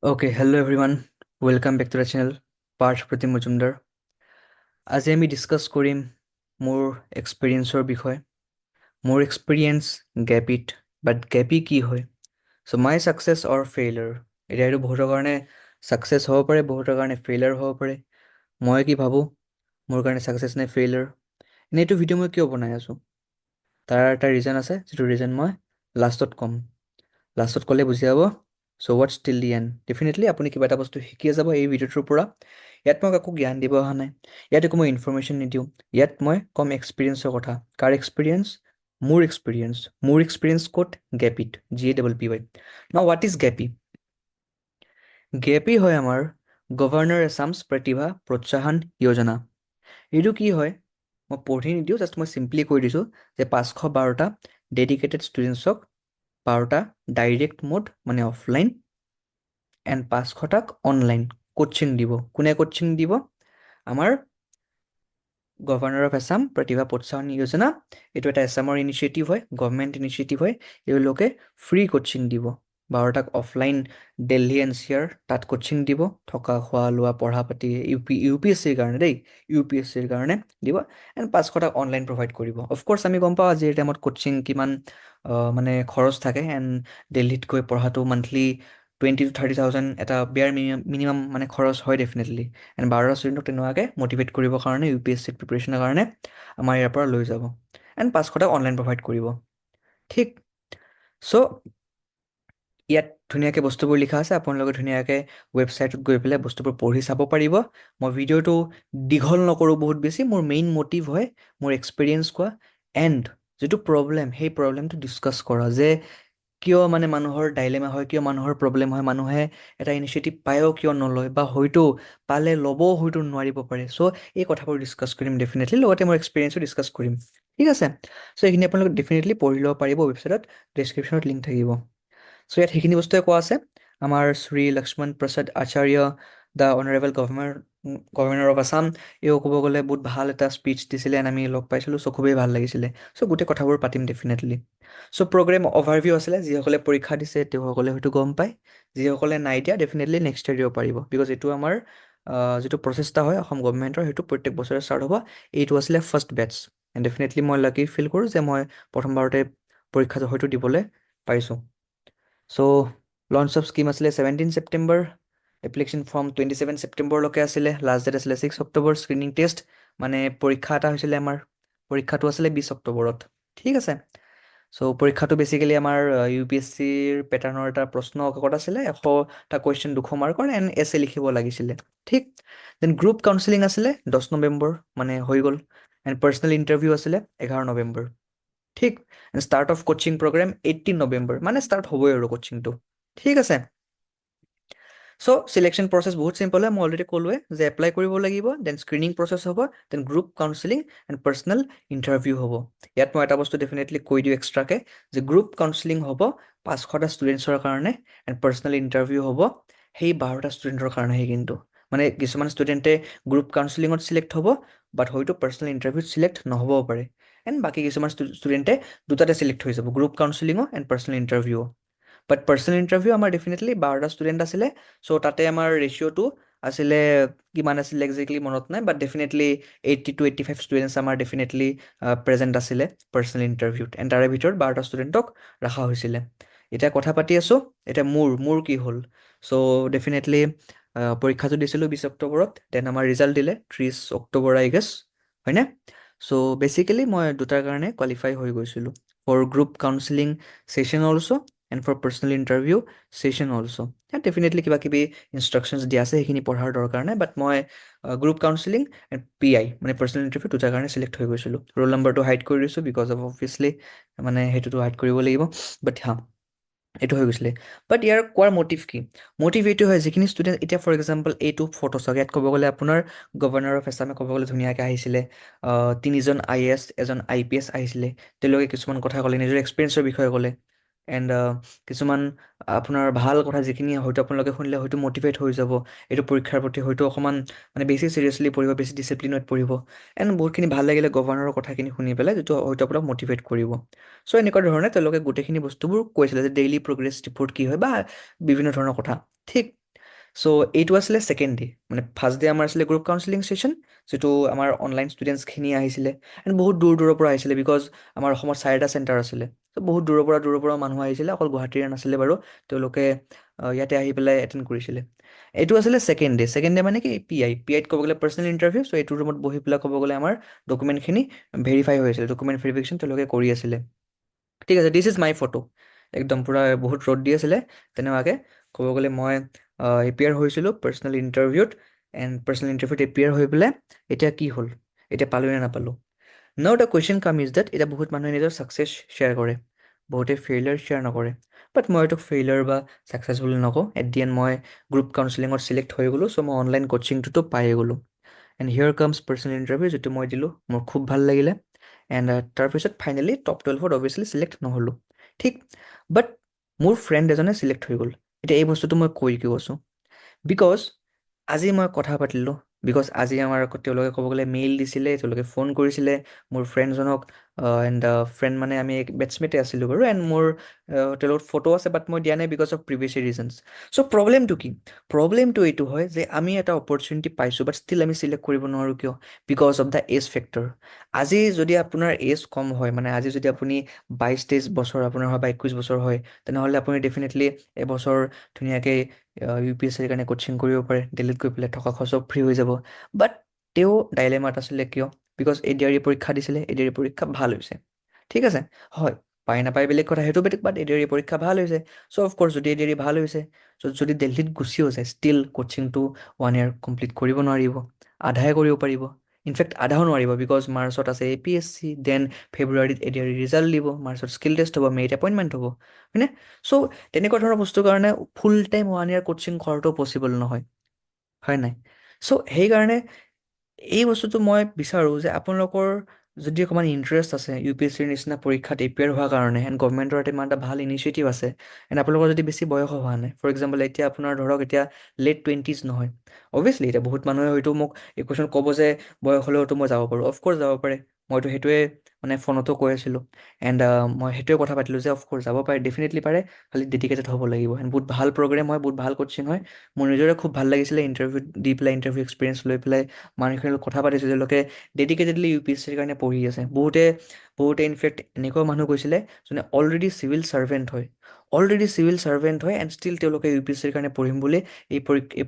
Okay, hello everyone. Welcome back to the channel. Parth Pratim Mujumdar. আজি আমি discuss কৰিম মোৰ এক্সপিৰিয়েঞ্চৰ বিষয়ে। মোৰ এক্সপিৰিয়েঞ্চ গেপিট, বাট গেপি কি হয়? চ' মাই ছাকচেছ অৰ ফেইলাৰ। এতিয়া এইটো বহুতৰ কাৰণে ছাকচেছ হ'ব পাৰে, বহুতৰ কাৰণে ফেইলাৰ হ'ব পাৰে। মই কি ভাবোঁ, মোৰ কাৰণে ছাকচেছ নে ফেইলাৰ? এনেই এইটো ভিডিঅ' মই কিয় বনাই আছোঁ? তাৰ এটা ৰিজন আছে, যিটো ৰিজন মই লাষ্টত ক'ম। লাষ্টত ক'লে বুজি পাব। চ' Whats till the end. Definitely আপুনি কিবা এটা বস্তু শিকিয়ে যাব এই ভিডিঅ'টোৰ পৰা। ইয়াত মই একো জ্ঞান দিব অহা নাই, ইয়াত একো মই ইনফৰমেশ্যন নিদিওঁ, ইয়াত মই ক'ম এক্সপিৰিয়েঞ্চৰ কথা। কাৰ এক্সপিৰিয়েঞ্চ? মোৰ এক্সপিৰিয়েঞ্চ। মোৰ এক্সপিৰিয়েঞ্চ ক'ত? গেপিত, GAPPY। নাও হোৱাট ইজ গেপি? গেপি হয় আমাৰ গভৰ্ণৰ এছামছ প্ৰতিভা প্ৰোৎসাহন যোজনা। এইটো কি হয় মই পঢ়ি নিদিওঁ, জাষ্ট মই চিম্পলি কৈ দিছোঁ যে 512টা ডেডিকেটেড ষ্টুডেণ্টছক 12টা ডাইৰেক্ট মোড মানে অফলাইন এণ্ড 500টাক অনলাইন কোচিং দিব। কোনে কোচিং দিব? আমাৰ গভৰ্ণৰ অফ আছাম প্ৰতিভা প্ৰোৎসাহন যোজনা। এইটো এটা আছামৰ ইনিচিয়েটিভ হয়, গভৰ্ণমেণ্ট ইনিচিয়েটিভ হয়। এওঁলোকে ফ্ৰী কোচিং দিব 12টাক অফলাইন দিল্লী NCR তাত কোচিং দিব, থকা খোৱা লোৱা পঢ়া পাতি UPSCৰ কাৰণে দেই, UPSCৰ কাৰণে দিব। এণ্ড 500টাক অনলাইন প্ৰভাইড কৰিব। অফক'ৰ্ছ আমি গম পাওঁ আজিৰ টাইমত কোচিং কিমান মানে খৰচ থাকে। এণ্ড দিল্লীত গৈ পঢ়াটো মান্থলি 20,000 to 30,000 এটা বেয়াৰ মিনিমাম মানে খৰচ হয় ডেফিনেটলি। এণ্ড 12টা ষ্টুডেণ্টক তেনেকুৱাকৈ মটিভেট কৰিবৰ কাৰণে UPSC প্ৰিপেৰেশ্যনৰ কাৰণে আমাৰ ইয়াৰ পৰা লৈ যাব। এণ্ড 500টাক অনলাইন প্ৰভাইড কৰিব। ঠিক। চ' ইয়াত ধুনীয়াকৈ বস্তুবোৰ লিখা আছে, আপোনালোকে ধুনীয়াকৈ ৱেবছাইটত গৈ পেলাই বস্তুবোৰ পঢ়ি চাব পাৰিব। মই ভিডিঅ'টো দীঘল নকৰোঁ বহুত বেছি। মোৰ মেইন মটিভ হয় মোৰ এক্সপিৰিয়েঞ্চ কোৱা এণ্ড যিটো প্ৰব্লেম, সেই প্ৰব্লেমটো ডিছকাছ কৰা। যে কিয় মানে মানুহৰ ডাইলেমা হয়, কিয় মানুহৰ প্ৰব্লেম হয়, মানুহে এটা ইনিচিয়েটিভ পায়ো কিয় নলয়, বা হয়তো পালে ল'বও হয়তো নোৱাৰিব পাৰে। চ' এই কথাবোৰ ডিছকাছ কৰিম ডেফিনেটলি, লগতে মোৰ এক্সপিৰিয়েঞ্চো ডিছকাছ কৰিম। ঠিক আছে। চ' এইখিনি আপোনালোকে ডেফিনেটলি পঢ়ি ল'ব পাৰিব ৱেবছাইটত, ডেছক্ৰিপশ্যনত লিংক থাকিব। চ' ইয়াত সেইখিনি বস্তুৱে কোৱা আছে। আমাৰ Shri Lakshman Prasad Acharya the honourable governor of Assam, এও ক'ব গ'লে বহুত ভাল এটা স্পীচ দিছিলে এণ্ড আমি লগ পাইছিলোঁ। চ' খুবেই ভাল লাগিছিলে। চ' গোটেই কথাবোৰ পাতিম ডেফিনেটলি। চ' প্ৰগ্ৰেম অভাৰভিউ আছিলে। যিসকলে পৰীক্ষা দিছে তেওঁসকলে হয়তো গম পায়, যিসকলে নাই দিয়া ডেফিনেটলি নেক্সট ইয়েৰ দিব পাৰিব। বিকজ এইটো আমাৰ যিটো প্ৰচেষ্টা হয় অসম গভৰ্ণমেণ্টৰ, সেইটো প্ৰত্যেক বছৰে ষ্টাৰ্ট হ'ব। এইটো আছিলে ফাৰ্ষ্ট বেটছ। এণ্ড ডেফিনেটলি মই লাকি ফিল কৰোঁ যে মই প্ৰথমবাৰতে পৰীক্ষাটো হয়তো দিবলৈ পাৰিছোঁ। চ' লঞ্চ অফ স্কিম আছিলে 17 ছেপ্টেম্বৰ। এপ্লিকেশ্যন ফৰ্ম 27 ছেপ্টেম্বৰলৈকে আছিলে। লাষ্ট ডেট আছিলে 6 অক্টোবৰ। স্ক্ৰিনিং টেষ্ট মানে পৰীক্ষা এটা হৈছিলে আমাৰ, পৰীক্ষাটো আছিলে 20 অক্টোবৰত। ঠিক আছে। চ' পৰীক্ষাটো বেচিকেলি আমাৰ UPSCৰ পেটাৰ্ণৰ এটা প্ৰশ্ন কাকত আছিলে, 100টা কুৱেশ্যন 200 মাৰ্কৰ এণ্ড এছে লিখিব লাগিছিলে। ঠিক। দেন গ্ৰুপ কাউন্সেলিং আছিলে 10 নৱেম্বৰ, মানে হৈ গ'ল। এণ্ড পাৰ্চনেল ইণ্টাৰভিউ আছিলে 11 নৱেম্বৰ। ঠিক। Start of coaching programme 18 November, মানে ষ্টাৰ্ট হ'বই আৰু কোচিংটো। ঠিক আছে। চ' চিলেকশ্যন প্ৰচেছ বহুত চিম্পল হয়, মই অলৰেডি ক'লোৱে যে এপ্লাই কৰিব লাগিব, দেন স্ক্ৰিনিং প্ৰচেছ হ'ব, then group counselling and personal interview হ'ব। ইয়াত মই এটা বস্তু ডেফিনেটলি কৈ দিওঁ এক্সট্ৰাকৈ, যে গ্ৰুপ কাউন্সেলিং হ'ব 500টা ষ্টুডেণ্টছৰ কাৰণে, এণ্ড পাৰ্চনেল ইণ্টাৰভিউ হ'ব সেই 12টা ষ্টুডেণ্টৰ কাৰণেহে। কিন্তু মানে কিছুমান ষ্টুডেণ্টে গ্ৰুপ কাউন্সেলিঙত চিলেক্ট হ'ব, বাট হয়তো পাৰ্চনেল ইণ্টাৰভিউত চিলেক্ট নহ'বও পাৰে। এণ্ড বাকী কিছুমান ষ্টুডেণ্টে দুটাতে চিলেক্ট হৈ যাব, গ্ৰুপ কাউন্সেলিঙো and personal interview. But personnel interview আমাৰ ডেফিনেটলি 12টা ষ্টুডেণ্ট আছিলে। চ' তাতে আমাৰ ৰেচিঅ'টো আছিলে, কিমান আছিলে একজেক্টলি মনত নাই, বাট ডেফিনেটলি 80 to 85 ষ্টুডেণ্টছ আমাৰ ডেফিনেটলি প্ৰেজেণ্ট আছিলে পাৰ্চনেল ইণ্টাৰভিউত। এণ্ড তাৰে ভিতৰত 12টা ষ্টুডেণ্টক ৰখা হৈছিলে। এতিয়া কথা পাতি আছোঁ, এতিয়া মোৰ কি হ'ল। চ' ডেফিনেটলি পৰীক্ষাটো দিছিলোঁ 20 অক্টোবৰত, দেন আমাৰ ৰিজাল্ট দিলে 30 অক্টোবৰ আই গেছ, হয়নে? চ' বেচিকেলি মই দুটাৰ কাৰণে কোৱালিফাই হৈ গৈছিলোঁ, for group counselling session also' and for personal interview session also'. ইয়াত ডেফিনেটলি কিবা কিবি ইনষ্ট্ৰাকশ্যনছ দিয়া আছে, সেইখিনি পঢ়াৰ দৰকাৰ নাই। বাট মই গ্ৰুপ কাউন্সেলিং এণ্ড PI মানে পাৰ্চনেল ইণ্টাৰভিউ দুটাৰ কাৰণে চিলেক্ট হৈ গৈছিলোঁ। ৰোল নম্বৰটো হাইড কৰি দিছোঁ, বিকজ অফ অবভিয়াছলি মানে সেইটোতো হাইড কৰিব লাগিব। বাট হা, এইটো হৈ গৈছিলে। বাট ইয়াৰ কোৱাৰ মটিভ কি? মটিভ এইটো হয়, যিখিনি ষ্টুডেণ্ট এতিয়া ফৰ এক্সাম্পল এইটো ফটো চাওক, ইয়াত ক'ব গ'লে আপোনাৰ গভৰ্ণৰ অফ আছামে ক'ব গ'লে ধুনীয়াকৈ আহিছিলে। 3জন IAS, এজন IPS আহিছিলে। তেওঁলোকে কিছুমান কথা ক'লে, নিজৰ এক্সপিৰিয়েঞ্চৰ বিষয়ে ক'লে। এণ্ড কিছুমান আপোনাৰ ভাল কথা যিখিনি হয়তো আপোনালোকে শুনিলে হয়তো মটিভেট হৈ যাব, এইটো পৰীক্ষাৰ প্ৰতি হয়তো অকণমান মানে বেছি চিৰিয়াছলি পঢ়িব, বেছি ডিচিপ্লিনত পঢ়িব। এণ্ড বহুতখিনি ভাল লাগিলে গভৰ্ণৰৰ কথাখিনি শুনি পেলাই, যিটো হয়তো আপোনাক মটিভেট কৰিব। চ' এনেকুৱা ধৰণে তেওঁলোকে গোটেইখিনি বস্তুবোৰ কৈছিলে, যে ডেইলি প্ৰগ্ৰেছ ৰিপৰ্ট কি হয়, বা বিভিন্ন ধৰণৰ কথা। ঠিক। চ' এইটো আছিলে ছেকেণ্ড ডে, মানে ফাৰ্ষ্ট ডে আমাৰ আছিলে গ্ৰুপ কাউন্সেলিং ছেশ্যন, যিটো আমাৰ অনলাইন ষ্টুডেণ্টছখিনি আহিছিলে এণ্ড বহুত দূৰ দূৰৰ পৰা আহিছিলে, বিকজ আমাৰ অসমত 4টা চেণ্টাৰ আছিলে। চ' বহুত দূৰৰ পৰা মানুহ আহিছিলে, অকল গুৱাহাটীৰে নাছিলে বাৰু, তেওঁলোকে ইয়াতে আহি পেলাই এটেণ্ড কৰিছিলে। এইটো আছিলে ছেকেণ্ড ডে মানে কি পি আইত ক'ব গ'লে পাৰ্চনেল ইণ্টাৰভিউ। চ' এইটো ৰুমত বহি পেলাই ক'ব গ'লে আমাৰ ডকুমেণ্টখিনি ভেৰিফাই হৈ আছিলে, ডকুমেণ্ট ভেৰিফিকেশ্যন তেওঁলোকে কৰি আছিলে। ঠিক আছে, দিছ ইজ মাই ফটো। একদম পূৰা বহুত ৰ'দ দি আছিলে, তেনেকুৱাকৈ ক'ব গ'লে মই এপিয়াৰ হৈছিলোঁ পাৰ্চনেল ইণ্টাৰভিউত, এণ্ড পাৰ্চনেল ইণ্টাৰভিউত এপিয়াৰ হৈ পেলাই এতিয়া কি হ'ল, এতিয়া পালোঁ নে নাপালোঁ। Now the question came is that, এতিয়া বহুত মানুহে নিজৰ ছাকচেছ শ্বেয়াৰ কৰে, বহুতে ফেইলিয়াৰ শ্বেয়াৰ নকৰে। বাট মই এইটো ফেইলিয়াৰ বা ছাকচেছ বুলি নকওঁ। এট দি এণ্ড মই গ্ৰুপ কাউন্সেলিঙত চিলেক্ট হৈ গ'লোঁ, চ' মই অনলাইন কোচিংটোতো পায়ে গ'লোঁ। And here comes personal interview, যিটো মই দিলোঁ, মোৰ খুব ভাল লাগিলে। এণ্ড তাৰপিছত ফাইনেলি টপ 12ত অভিয়াছলি চিলেক্ট নহ'লোঁ। ঠিক, বাট মোৰ ফ্ৰেণ্ড এজনে চিলেক্ট হৈ গ'ল। এতিয়া এই বস্তুটো মই কৈ কিয় আছোঁ, বিকজ আজি মই কথা পাতিলোঁ, বিকজ আজি আমাৰ তেওঁলোকে ক'ব গ'লে মেইল দিছিলে, তেওঁলোকে ফোন কৰিছিলে মোৰ ফ্ৰেণ্ডজনক, এণ্ড ফ্ৰেণ্ড মানে আমি বেটছমেটে আছিলোঁ বাৰু, এণ্ড মোৰ তেওঁলোকৰ ফটো আছে, বাট মই দিয়া নাই বিকজ অফ প্ৰিভিয়াছ ৰিজনছ। চ' প্ৰব্লেমটো কি, প্ৰব্লেমটো এইটো হয় যে আমি এটা অপৰচুনিটি পাইছোঁ, বাট ষ্টিল আমি চিলেক্ট কৰিব নোৱাৰোঁ কিয়, because of the age factor. আজি যদি আপোনাৰ এজ কম হয়, মানে আজি যদি আপুনি 22-23 বছৰ আপোনাৰ হয় বা 21 বছৰ হয়, তেনেহ'লে আপুনি ডেফিনেটলি এবছৰ ধুনীয়াকৈ UPSCৰ কাৰণে কোচিং কৰিব পাৰে, দিল্লীত গৈ পেলাই থকা খৰচ ফ্ৰী হৈ যাব। বাট তেওঁ ডাইলেমাত আছিলে কিয়, বিকজ ADRE পৰীক্ষা দিছিলে, ADRE পৰীক্ষা ভাল হৈছে। ঠিক আছে, হয়, পাই নাপায় বেলেগ কথা, সেইটো বেলেগ, বাট ADRE পৰীক্ষা ভাল হৈছে। চ' অফক'ৰ্ছ যদি ADRE ভাল হৈছে, চ' যদি দিল্লীত গুচিও যায়, ষ্টিল কোচিংটো 1 year কমপ্লিট কৰিব নোৱাৰিব, আধাহে কৰিব পাৰিব। ইনফেক্ট আধাও নোৱাৰিব, বিকজ মাৰ্চত আছে APSC, দেন ফেব্ৰুৱাৰীত ADRE ৰিজাল্ট দিব, মাৰ্চত স্কিল টেষ্ট হ'ব, মে'ত এপইণ্টমেণ্ট হ'ব, হয়নে? চ' তেনেকুৱা ধৰণৰ বস্তুৰ কাৰণে ফুল টাইম 1 year কোচিং কৰাটো পচিবল নহয়, হয় নাই? চ' সেইকাৰণে এই বস্তুটো মই বিচাৰোঁ যে আপোনালোকৰ যদি অকণমান ইণ্টাৰেষ্ট আছে UPSCৰ নিচিনা পৰীক্ষাত এপিয়াৰ হোৱাৰ কাৰণে, এণ্ড গভৰ্ণমেণ্টৰ ইমান এটা ভাল ইনিচিয়েটিভ আছে, এণ্ড আপোনালোকৰ যদি বেছি বয়স হোৱা নাই, ফৰ এক্সাম্পল এতিয়া আপোনাৰ ধৰক এতিয়া লেট 20s নহয়, অভিয়াছলি এতিয়া বহুত মানুহে হয়তো মোক এই কুৱেশ্যন ক'ব যে বয়স হ'লেওতো মই যাব পাৰোঁ, অফক'ৰ্ছ যাব পাৰে। মইতো সেইটোৱে মানে ফোনতো কৈ আছিলোঁ, এণ্ড মই সেইটোৱে কথা পাতিলোঁ যে অফক'ৰ্ছ যাব পাৰে, ডেফিনেটলি পাৰে, খালি ডেডিকেটেড হ'ব লাগিব। এণ্ড বহুত ভাল প্ৰগ্ৰেম হয়, বহুত ভাল কোচিং হয়। মোৰ নিজৰে খুব ভাল লাগিছিলে ইণ্টাৰভিউ দি পেলাই, ইণ্টাৰভিউ এক্সপিৰিয়েঞ্চ লৈ পেলাই মানুহখিনিৰ লগত কথা পাতিছোঁ, তেওঁলোকে ডেডিকেটেডলি UPSCৰ কাৰণে পঢ়ি আছে। বহুতে ইনফেক্ট এনেকুৱা মানুহ গৈছিলে যোনে অলৰেডি চিভিল ছাৰ্ভেণ্ট হয়, এণ্ড ষ্টিল তেওঁলোকে UPSCৰ কাৰণে পঢ়িম বুলি এই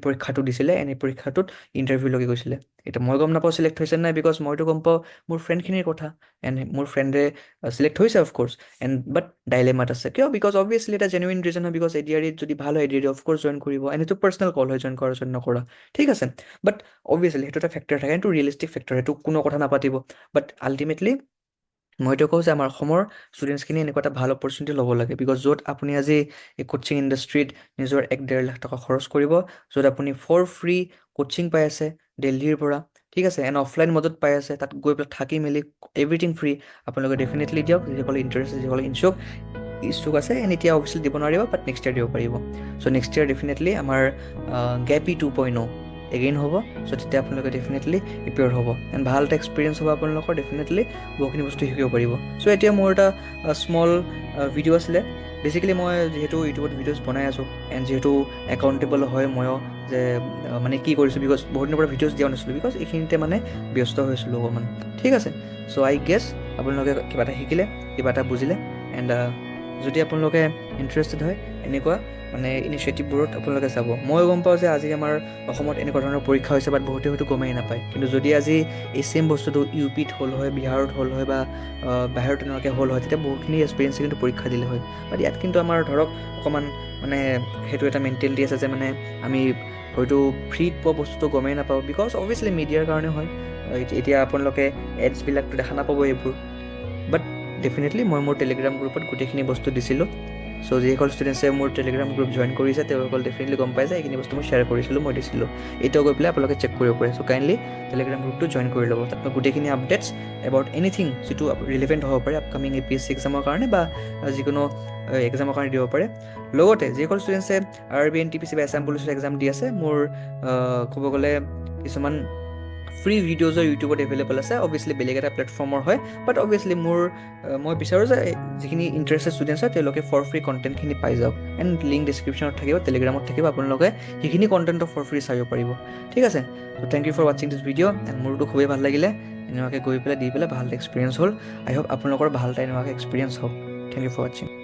পৰীক্ষাটো দিছিলে, এণ্ড এই পৰীক্ষাটোত ইণ্টাৰভিউলৈকে গৈছিলে। এতিয়া মই গম নাপাওঁ চিলেক্ট হৈছে নাই, বিকজ মইতো গম পাওঁ মোৰ ফ্ৰেণ্ডখিনিৰ কথা, এণ্ড মোৰ ফ্ৰেণ্ডে চিলেক্ট হৈছে অফক'ৰ্ছ, এণ্ড বাট ডাইলেমাত আছে কিয়, বিকজ অবভিয়াছলি এটা জেনুইন ৰিজন হয়, বিকজ ADREত যদি ভাল হয় ADRE অফক'ৰ্ছ জইন কৰিব, এণ্ড এইটো পাৰ্চনেল কল হয় জইন কৰা জইন নকৰা, ঠিক আছে। বাট অবভিয়াছলি সেইটো এটা ফেক্টৰ থাকে, এইটো ৰিয়েলিষ্টিক ফেক্টৰ, সেইটো কোনো কথা নাপাতিব। বাট আল্টিমেটলি মইতো কওঁ যে আমাৰ অসমৰ ষ্টুডেণ্টছখিনি এনেকুৱা এটা ভাল অপৰচুনিটি ল'ব লাগে, বিকজ য'ত আপুনি আজি এই কোচিং ইণ্ডাষ্ট্ৰীত নিজৰ 1-1.5 লাখ টকা খৰচ কৰিব, য'ত আপুনি ফৰ ফ্ৰী কোচিং পাই আছে দিল্লীৰ পৰা, ঠিক আছে, এণ্ড অফলাইন মডত পাই আছে, তাত গৈ পেলাই থাকি মেলি এভৰিথিং ফ্ৰী। আপোনালোকে ডেফিনেটলি দিয়ক, যিসকলে ইণ্টাৰেষ্ট, যিসকলে ইচ্ছুক আছে, এণ্ড এতিয়া অৱশ্যে দিব নোৱাৰিব, বাট নেক্সট ইয়েৰ দিব পাৰিব। চ' নেক্সট ইয়েৰ ডেফিনেটলি আমাৰ GAPE 2.0 এগেইন হ'ব। চ' তেতিয়া আপোনালোকে ডেফিনেটলি প্ৰিপেয়াৰ হ'ব, এণ্ড ভাল এটা এক্সপিৰিয়েঞ্চ হ'ব আপোনালোকৰ, ডেফিনেটলি বহুখিনি বস্তু শিকিব পাৰিব। চ' এতিয়া মোৰ এটা স্মল ভিডিঅ' আছিলে, বেচিকেলি মই যিহেতু ইউটিউবত ভিডিঅ'জ বনাই আছোঁ, এণ্ড যিহেতু একাউণ্টেবল হয় ময়ো, যে মানে কি কৰিছোঁ, বিকজ বহুত দিনৰ পৰা ভিডিঅ'জ দিয়া নাছিলোঁ, বিকজ এইখিনিতে মানে ব্যস্ত হৈছিলোঁ অকণমান, ঠিক আছে। চ' আই গেছ আপোনালোকে কিবা এটা শিকিলে, কিবা এটা বুজিলে, এণ্ড যদি আপোনালোকে ইণ্টাৰেষ্টেড হয় এনেকুৱা মানে ইনিচিয়েটিভবোৰত আপোনালোকে যাব। মই গম পাওঁ যে আজি আমাৰ অসমত এনেকুৱা ধৰণৰ পৰীক্ষা হৈছে, বাট বহুতে হয়তো গমেই নাপায়, কিন্তু যদি আজি এই ছেইম বস্তুটো UPত হ'ল হয়, বিহাৰত হ'ল হয়, বা বাহিৰত তেনেকুৱাকৈ হ'ল হয়, তেতিয়া বহুতখিনি এক্সপিৰিয়েঞ্চে কিন্তু পৰীক্ষা দিলে হয়। বাট ইয়াত কিন্তু আমাৰ ধৰক অকণমান মানে সেইটো এটা মেণ্টেলিটি আছে যে মানে আমি হয়তো ফ্ৰীত পোৱা বস্তুটো গমেই নাপাওঁ, বিকজ অবভিয়াছলি মিডিয়াৰ কাৰণে হয়। এতিয়া আপোনালোকে এডছবিলাকতো দেখা নাপাব এইবোৰ, বাট ডেফিনেটলি মই মোৰ টেলিগ্ৰাম গ্ৰুপত গোটেইখিনি বস্তু দিছিলোঁ। চ' যিসকল ষ্টুডেণ্টছে মোৰ টেলিগ্ৰাম গ্ৰুপ জইন কৰিছে, তেওঁলোকক ডেফিনেটলি গম পাই যে এইখিনি বস্তু মই শ্বেয়াৰ কৰিছিলোঁ, মই দিছিলোঁ। এতিয়াও গৈ পেলাই আপোনালোকে চেক কৰিব পাৰে। চ' কাইণ্ডলি টেলিগ্ৰাম গ্ৰুপটো জইন কৰি ল'ব, তাত মই গোটেইখিনি আপডেটছ এবাউট এনিথিং যিটো ৰিলেভেণ্ট হ'ব পাৰে আপকামিং APSC এক্সামৰ কাৰণে, বা যিকোনো এক্সামৰ কাৰণে দিব পাৰে। লগতে যিসকল ষ্টুডেণ্টছে RRB NTPC বা এছাম পুলিচৰ এক্সাম দি আছে, মোৰ ক'ব গ'লে কিছুমান ফ্ৰী ভিডিঅ'জো ইউটিউবত এভেইলেবল আছে, অভিয়াছলি বেলেগ এটা প্লেটফৰ্মৰ হয়, বাট অভিয়াছলি মই বিচাৰোঁ যে যিখিনি ইণ্টাৰেষ্টেড ষ্টুডেণ্টছ হয় তেওঁলোকে ফৰ ফ্ৰী কণ্টেণ্টখিনি পাই যাওক। এণ্ড লিংক ডিছক্ৰিপশ্যনত থাকিব, টেলিগ্ৰামত থাকিব, আপোনালোকে সেইখিনি কণ্টেণ্টটো ফৰ ফ্ৰী চাব পাৰিব। ঠিক আছে, ত' থেংক ইউ ফৰ ৱাচিং দিছ ভিডিঅ'। এণ্ড মোৰতো খুবেই ভাল লাগিলে এনেকুৱাকৈ গৈ পেলাই দি পেলাই ভাল এক্সপিৰিয়েঞ্চ হ'ল। আই হোপ আপোনালোকৰ ভাল এটা এনেকুৱাকৈ এক্সপিৰিয়েঞ্চ হওক। থেংক ইউ ফৰ ৱাচিং।